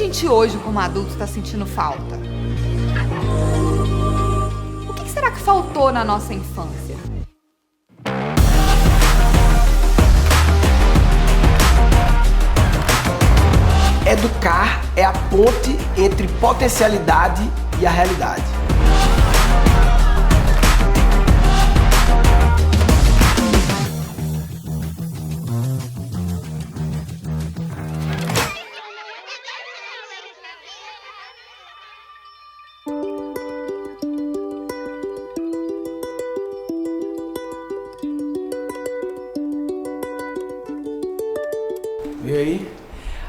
gente hoje, como adulto, está sentindo falta? O que será que faltou na nossa infância? Educar é a ponte entre potencialidade e a realidade. E aí?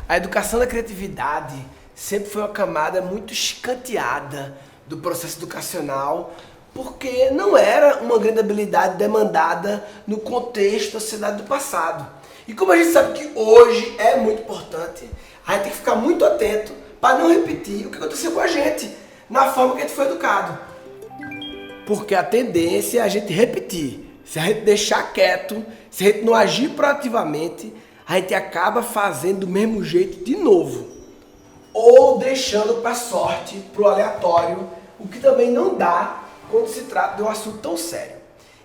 A educação da criatividade sempre foi uma camada muito escanteada do processo educacional, porque não era uma grande habilidade demandada no contexto da sociedade do passado. E como a gente sabe que hoje é muito importante, a gente tem que ficar muito atento para não repetir o que aconteceu com a gente, na forma que a gente foi educado. Porque a tendência é a gente repetir. Se a gente deixar quieto, se a gente não agir proativamente, a gente acaba fazendo do mesmo jeito de novo. Ou deixando para a sorte, para o aleatório, o que também não dá quando se trata de um assunto tão sério.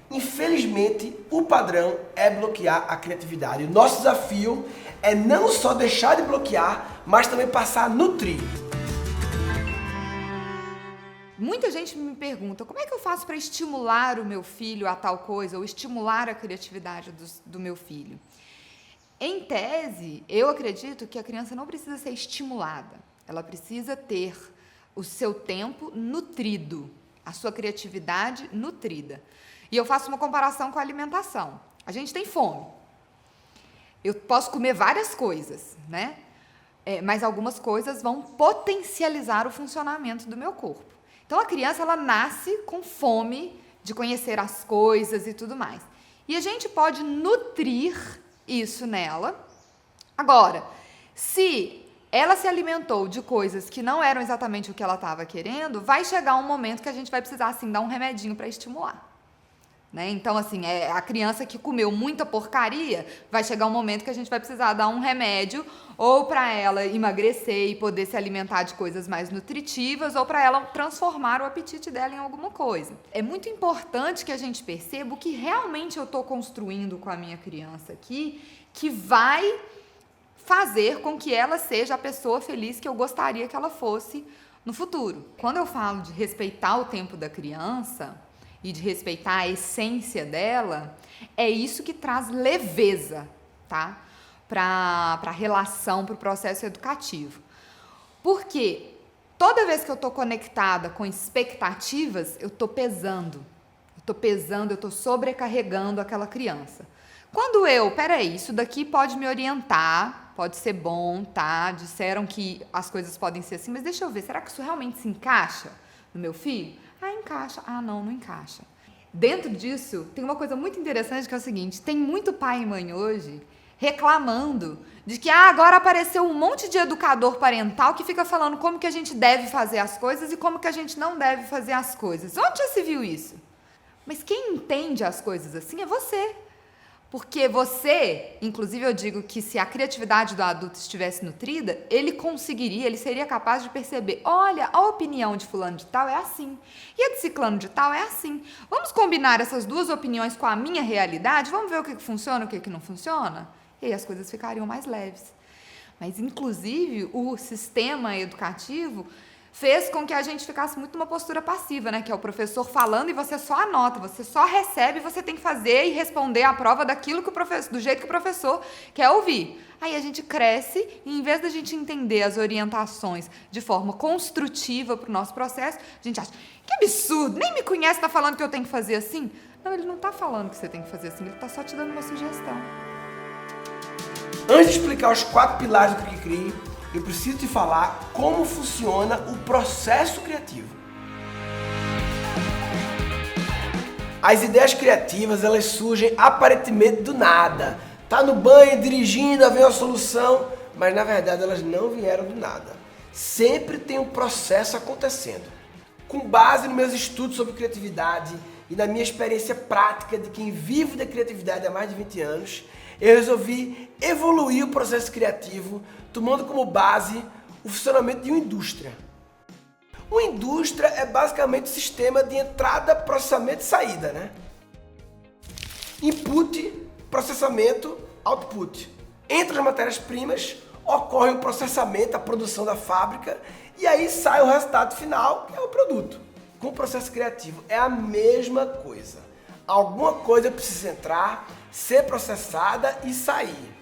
Infelizmente, o padrão é bloquear a criatividade. O nosso desafio é não só deixar de bloquear, mas também passar a nutrir. Muita gente me pergunta, como é que eu faço para estimular o meu filho a tal coisa, ou estimular a criatividade do meu filho? Em tese, eu acredito que a criança não precisa ser estimulada, ela precisa ter o seu tempo nutrido, a sua criatividade nutrida. E eu faço uma comparação com a alimentação. A gente tem fome. Eu posso comer várias coisas, né? Mas algumas coisas vão potencializar o funcionamento do meu corpo. Então, a criança, ela nasce com fome de conhecer as coisas e tudo mais. E a gente pode nutrir isso nela. Agora, se ela se alimentou de coisas que não eram exatamente o que ela estava querendo, vai chegar um momento que a gente vai precisar, assim, dar um remedinho para estimular. Né? Então, assim, a criança que comeu muita porcaria, vai chegar um momento que a gente vai precisar dar um remédio ou para ela emagrecer e poder se alimentar de coisas mais nutritivas ou para ela transformar o apetite dela em alguma coisa. É muito importante que a gente perceba o que realmente eu estou construindo com a minha criança aqui, que vai fazer com que ela seja a pessoa feliz que eu gostaria que ela fosse no futuro. Quando eu falo de respeitar o tempo da criança e de respeitar a essência dela, é isso que traz leveza, tá? Para a relação, para o processo educativo. Porque toda vez que eu estou conectada com expectativas, eu estou pesando, eu estou sobrecarregando aquela criança. Quando peraí, isso daqui pode me orientar, pode ser bom, tá? Disseram que as coisas podem ser assim, mas deixa eu ver, será que isso realmente se encaixa no meu filho? Ah, encaixa. Ah, não encaixa. Dentro disso, tem uma coisa muito interessante que é o seguinte, tem muito pai e mãe hoje reclamando de que agora apareceu um monte de educador parental que fica falando como que a gente deve fazer as coisas e como que a gente não deve fazer as coisas. Onde já se viu isso? Mas quem entende as coisas assim é você. Porque você, inclusive eu digo que se a criatividade do adulto estivesse nutrida, ele seria capaz de perceber, olha, a opinião de fulano de tal é assim, e a de ciclano de tal é assim. Vamos combinar essas duas opiniões com a minha realidade? Vamos ver o que funciona e o que não funciona? E aí as coisas ficariam mais leves. Mas, inclusive, o sistema educativo fez com que a gente ficasse muito numa postura passiva, né? Que é o professor falando e você só anota, você só recebe, você tem que fazer e responder a prova daquilo que do jeito que o professor quer ouvir. Aí a gente cresce e, em vez da gente entender as orientações de forma construtiva para o nosso processo, a gente acha, que absurdo, nem me conhece, tá falando que eu tenho que fazer assim? Não, ele não tá falando que você tem que fazer assim, ele tá só te dando uma sugestão. Antes de explicar os 4 pilares do Cri-Cri, eu preciso te falar como funciona o processo criativo. As ideias criativas, elas surgem aparentemente do nada. Tá no banho, dirigindo, vem uma solução, mas na verdade elas não vieram do nada. Sempre tem um processo acontecendo. Com base nos meus estudos sobre criatividade e na minha experiência prática de quem vive da criatividade há mais de 20 anos, eu resolvi evoluir o processo criativo, tomando como base o funcionamento de uma indústria. Uma indústria é basicamente um sistema de entrada, processamento e saída, né? Input, processamento, output. Entre as matérias-primas, ocorre o processamento, a produção da fábrica, e aí sai o resultado final, que é o produto. Com o processo criativo é a mesma coisa. Alguma coisa precisa entrar, ser processada e sair.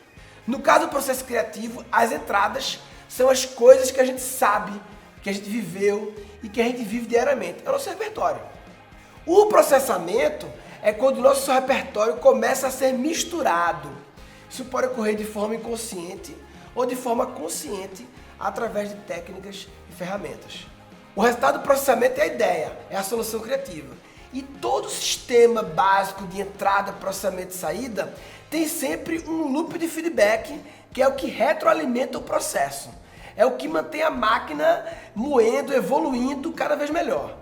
No caso do processo criativo, as entradas são as coisas que a gente sabe, que a gente viveu e que a gente vive diariamente. É o nosso repertório. O processamento é quando o nosso repertório começa a ser misturado. Isso pode ocorrer de forma inconsciente ou de forma consciente através de técnicas e ferramentas. O resultado do processamento é a ideia, é a solução criativa. E todo sistema básico de entrada, processamento e saída tem sempre um loop de feedback, que é o que retroalimenta o processo. É o que mantém a máquina moendo, evoluindo cada vez melhor.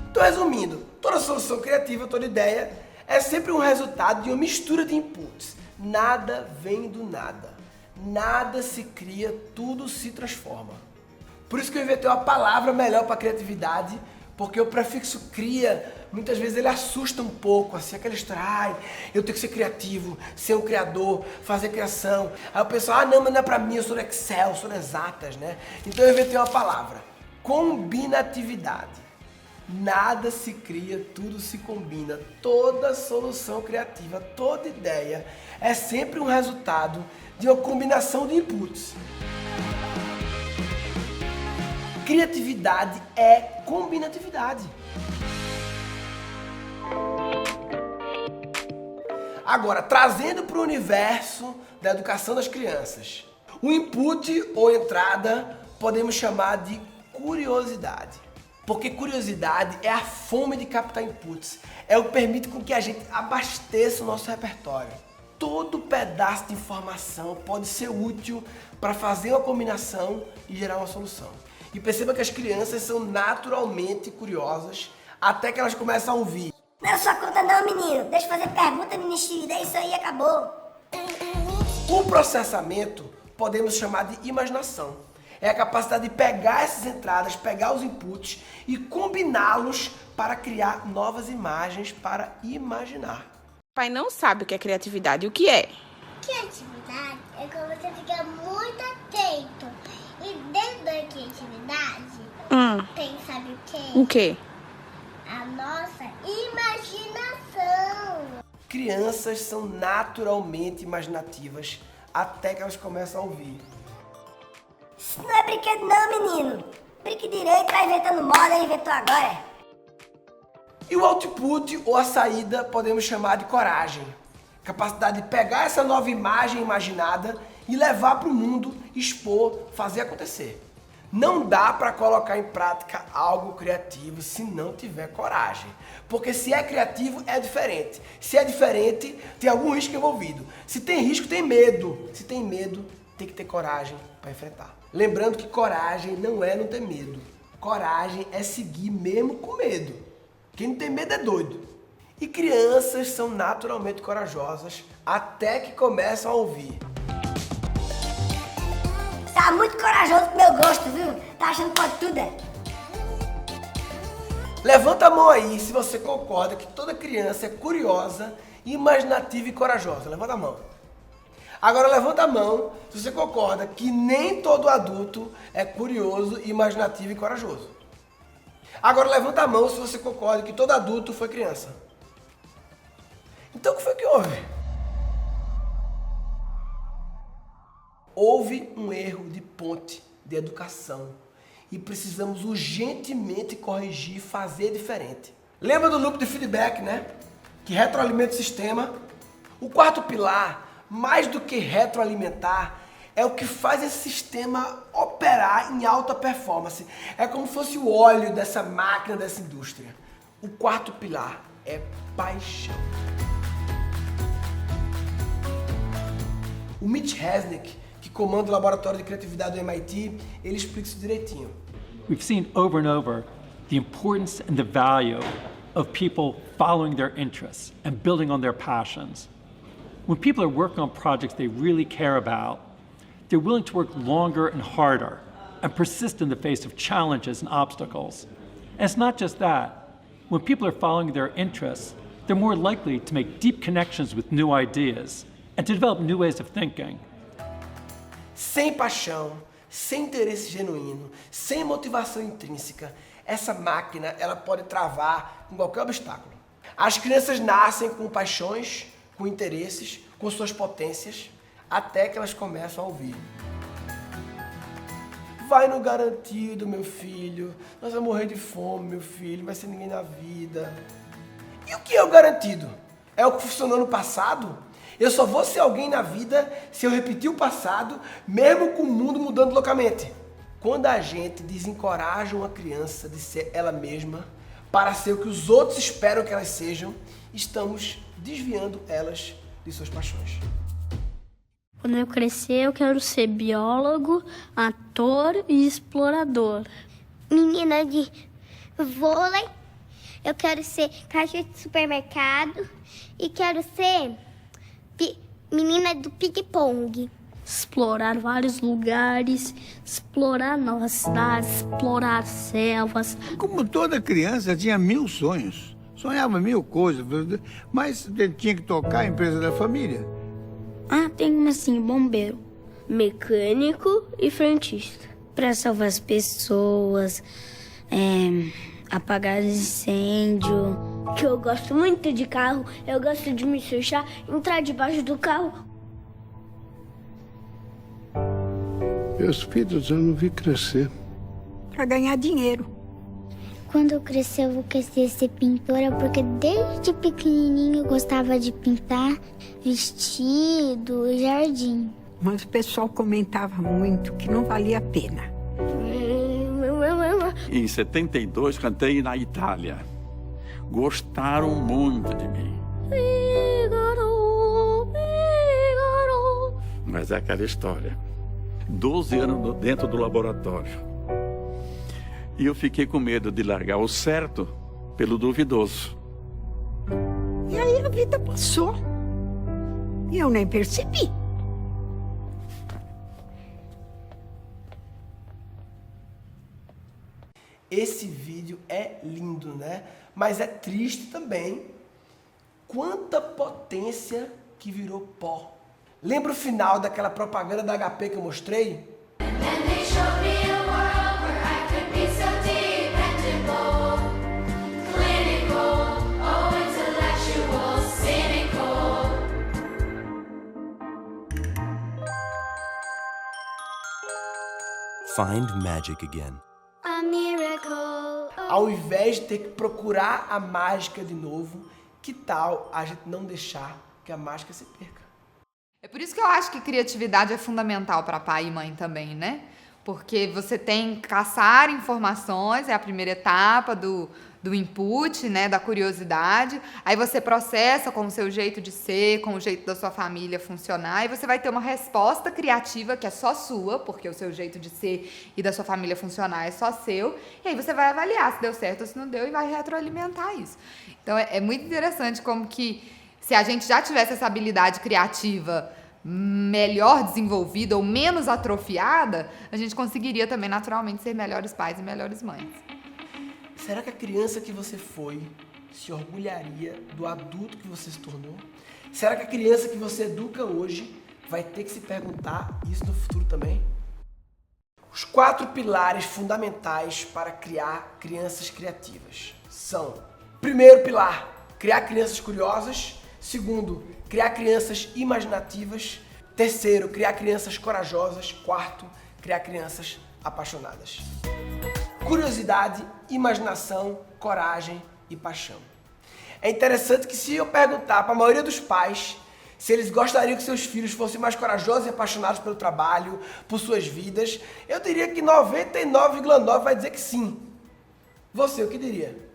Então, resumindo, toda solução criativa, toda ideia é sempre um resultado de uma mistura de inputs. Nada vem do nada. Nada se cria, tudo se transforma. Por isso que eu inventei uma palavra melhor para criatividade, porque o prefixo cria, muitas vezes ele assusta um pouco, assim, aquela história, eu tenho que ser criativo, ser um criador, fazer criação. Aí o pessoal, não, mas não é pra mim, eu sou do Excel, sou das exatas, né? Então eu inventei uma palavra, combinatividade. Nada se cria, tudo se combina. Toda solução criativa, toda ideia é sempre um resultado de uma combinação de inputs. Criatividade é combinatividade. Agora, trazendo para o universo da educação das crianças, o input ou entrada podemos chamar de curiosidade. Porque curiosidade é a fome de captar inputs, é o que permite com que a gente abasteça o nosso repertório. Todo pedaço de informação pode ser útil para fazer uma combinação e gerar uma solução. E perceba que as crianças são naturalmente curiosas até que elas começam a ouvir. Não é sua conta não, menino. Deixa eu fazer pergunta, ministro, daí isso aí acabou. O processamento podemos chamar de imaginação. É a capacidade de pegar essas entradas, pegar os inputs e combiná-los para criar novas imagens para imaginar. O pai não sabe o que é criatividade. O que é? Criatividade é quando você fica muito atento. E dentro da criatividade, tem, sabe o quê? O quê? A nossa imaginação. Crianças são naturalmente imaginativas até que elas começam a ouvir. Isso não é brinquedo não, menino. Brinque direito, tá inventando moda, inventou agora. E o output ou a saída podemos chamar de coragem. Capacidade de pegar essa nova imagem imaginada e levar para o mundo, expor, fazer acontecer. Não dá para colocar em prática algo criativo se não tiver coragem. Porque se é criativo, é diferente. Se é diferente, tem algum risco envolvido. Se tem risco, tem medo. Se tem medo, tem que ter coragem para enfrentar. Lembrando que coragem não é não ter medo. Coragem é seguir mesmo com medo. Quem não tem medo é doido. E crianças são naturalmente corajosas até que começam a ouvir. Tá muito corajoso pro meu gosto, viu? Tá achando que pode tudo, é? Levanta a mão aí se você concorda que toda criança é curiosa, imaginativa e corajosa. Levanta a mão. Agora levanta a mão se você concorda que nem todo adulto é curioso, imaginativo e corajoso. Agora levanta a mão se você concorda que todo adulto foi criança. Então o que foi que houve? Houve um erro de ponte de educação e precisamos urgentemente corrigir e fazer diferente. Lembra do loop de feedback, né? Que retroalimenta o sistema. O quarto pilar, mais do que retroalimentar, é o que faz esse sistema operar em alta performance. É como se fosse o óleo dessa máquina, dessa indústria. O quarto pilar é paixão. O Mitch Resnick, que comanda o laboratório de criatividade do MIT, ele explica isso direitinho. We've seen over and over the importance and the value of people following their interests and building on their passions. When people are working on projects they really care about, they're willing to work longer and harder and persist in the face of challenges and obstacles. And it's not just that. When people are following their interests, they're more likely to make deep connections with new ideas and to develop new ways of thinking. Sem paixão, sem interesse genuíno, sem motivação intrínseca, essa máquina ela pode travar com qualquer obstáculo. As crianças nascem com paixões, com interesses, com suas potências, até que elas começam a ouvir. Vai no garantido, meu filho. Nós vamos morrer de fome, meu filho. Não vai ser ninguém na vida. E o que é o garantido? É o que funcionou no passado? Eu só vou ser alguém na vida se eu repetir o passado, mesmo com o mundo mudando loucamente. Quando a gente desencoraja uma criança de ser ela mesma para ser o que os outros esperam que elas sejam, estamos desviando elas de suas paixões. Quando eu crescer, eu quero ser biólogo, ator e explorador. Menina de vôlei, eu quero ser caixa de supermercado e quero ser menina do ping-pong. Explorar vários lugares, explorar novas cidades, explorar selvas. Como toda criança, tinha 1000 sonhos. Sonhava 1000 coisas, mas tinha que tocar a empresa da família. Tem uma assim, bombeiro, mecânico e frentista. Para salvar as pessoas, apagar incêndio. Que eu gosto muito de carro, eu gosto de me fechar, entrar debaixo do carro. Meus filhos eu não vi crescer. Para ganhar dinheiro. Quando eu crescer, eu vou querer ser pintora, porque desde pequenininho eu gostava de pintar vestido e jardim. Mas o pessoal comentava muito que não valia a pena. Em 72, cantei na Itália. Gostaram muito de mim. Mas é aquela história. 12 anos dentro do laboratório. E eu fiquei com medo de largar o certo pelo duvidoso. E aí a vida passou. E eu nem percebi. Esse vídeo é lindo, né? Mas é triste também. Quanta potência que virou pó. Lembra o final daquela propaganda da HP que eu mostrei? Find magic again. A miracle. Ao invés de ter que procurar a mágica de novo, que tal a gente não deixar que a mágica se perca? É por isso que eu acho que criatividade é fundamental para pai e mãe também, né? Porque você tem que caçar informações, é a primeira etapa do input, né, da curiosidade. Aí você processa com o seu jeito de ser, com o jeito da sua família funcionar, e você vai ter uma resposta criativa que é só sua, porque o seu jeito de ser e da sua família funcionar é só seu. E aí você vai avaliar se deu certo ou se não deu e vai retroalimentar isso. Então é muito interessante como que se a gente já tivesse essa habilidade criativa melhor desenvolvida ou menos atrofiada, a gente conseguiria também naturalmente ser melhores pais e melhores mães. Será que a criança que você foi se orgulharia do adulto que você se tornou? Será que a criança que você educa hoje vai ter que se perguntar isso no futuro também? Os 4 pilares fundamentais para criar crianças criativas são: primeiro pilar, criar crianças curiosas. Segundo, criar crianças imaginativas. Terceiro, criar crianças corajosas. Quarto, criar crianças apaixonadas. Curiosidade, imaginação, coragem e paixão. É interessante que se eu perguntar para a maioria dos pais se eles gostariam que seus filhos fossem mais corajosos e apaixonados pelo trabalho, por suas vidas, eu diria que 99,9% vai dizer que sim. Você, o que diria?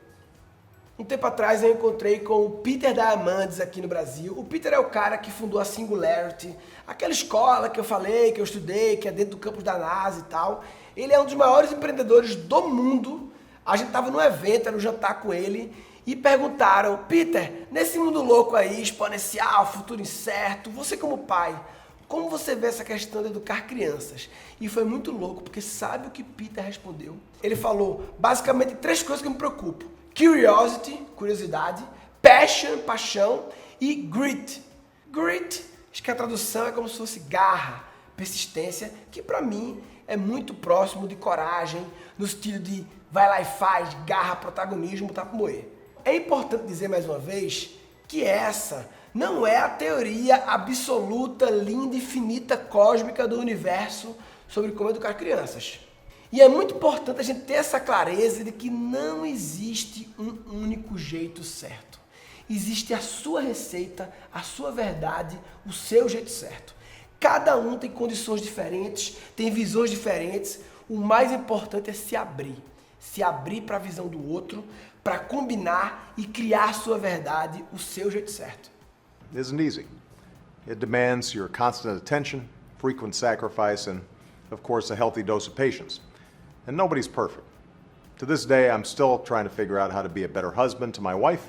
Um tempo atrás eu encontrei com o Peter Diamandis aqui no Brasil. O Peter é o cara que fundou a Singularity, aquela escola que eu falei, que eu estudei, que é dentro do campus da NASA e tal. Ele é um dos maiores empreendedores do mundo. A gente estava num evento, era um jantar com ele, e perguntaram: Peter, nesse mundo louco aí, exponencial, futuro incerto, você como pai, como você vê essa questão de educar crianças? E foi muito louco, porque sabe o que Peter respondeu? Ele falou basicamente 3 coisas que me preocupam. Curiosity, curiosidade, passion, paixão e grit. Grit, acho que a tradução é como se fosse garra, persistência, que pra mim é muito próximo de coragem, no estilo de vai lá e faz, garra, protagonismo, tá pra moer. É importante dizer mais uma vez que essa não é a teoria absoluta, linda, infinita, cósmica do universo sobre como educar crianças. E é muito importante a gente ter essa clareza de que não existe um único jeito certo. Existe a sua receita, a sua verdade, o seu jeito certo. Cada um tem condições diferentes, tem visões diferentes. O mais importante é se abrir para a visão do outro, para combinar e criar a sua verdade, o seu jeito certo. It isn't easy. It demands your constant attention, frequent sacrifice, and, of course, a healthy dose of patience. And nobody's perfect. To this day, I'm still trying to figure out how to be a better husband to my wife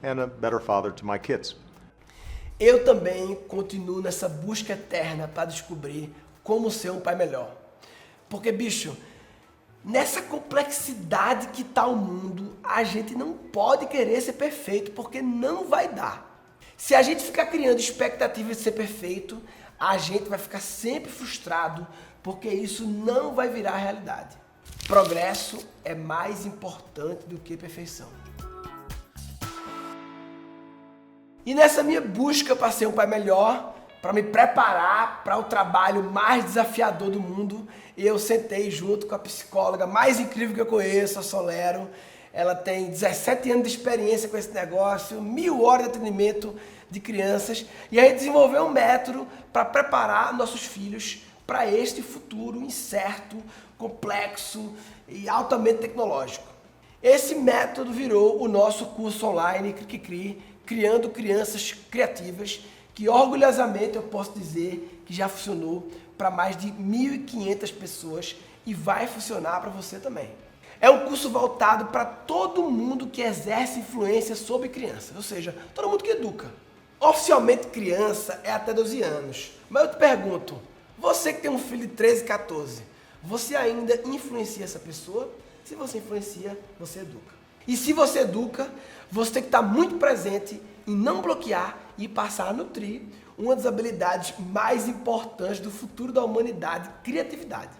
and a better father to my kids. Eu também continuo nessa busca eterna para descobrir como ser um pai melhor. Porque, bicho, nessa complexidade que está o mundo, a gente não pode querer ser perfeito, porque não vai dar. Se a gente ficar criando expectativas de ser perfeito, a gente vai ficar sempre frustrado, porque isso não vai virar realidade. Progresso é mais importante do que perfeição. E nessa minha busca para ser um pai melhor, para me preparar para o trabalho mais desafiador do mundo, eu sentei junto com a psicóloga mais incrível que eu conheço, a Solero. Ela tem 17 anos de experiência com esse negócio, 1000 horas de atendimento de crianças, e a gente desenvolveu um método para preparar nossos filhos para este futuro incerto, complexo e altamente tecnológico. Esse método virou o nosso curso online Cri, Criando Crianças Criativas, que orgulhosamente eu posso dizer que já funcionou para mais de 1.500 pessoas e vai funcionar para você também. É um curso voltado para todo mundo que exerce influência sobre crianças, ou seja, todo mundo que educa. Oficialmente criança é até 12 anos, mas eu te pergunto, você que tem um filho de 13, 14, você ainda influencia essa pessoa? Se você influencia, você educa. E se você educa, você tem que estar muito presente em não bloquear e passar a nutrir uma das habilidades mais importantes do futuro da humanidade, criatividade.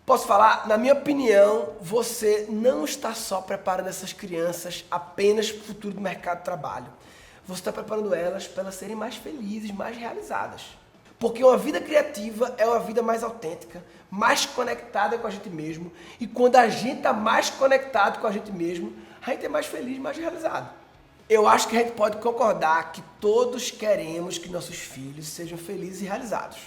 Posso falar? Na minha opinião, você não está só preparando essas crianças apenas para o futuro do mercado de trabalho. Você está preparando elas para elas serem mais felizes, mais realizadas. Porque uma vida criativa é uma vida mais autêntica, mais conectada com a gente mesmo. E quando a gente está mais conectado com a gente mesmo, a gente é mais feliz, mais realizado. Eu acho que a gente pode concordar que todos queremos que nossos filhos sejam felizes e realizados.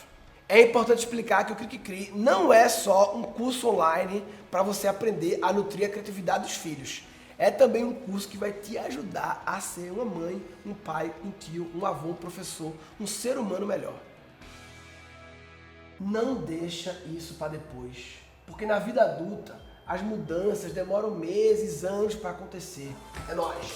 É importante explicar que o Cri não é só um curso online para você aprender a nutrir a criatividade dos filhos. É também um curso que vai te ajudar a ser uma mãe, um pai, um tio, um avô, um professor, um ser humano melhor. Não deixa isso para depois, porque na vida adulta as mudanças demoram meses, anos para acontecer. É nóis!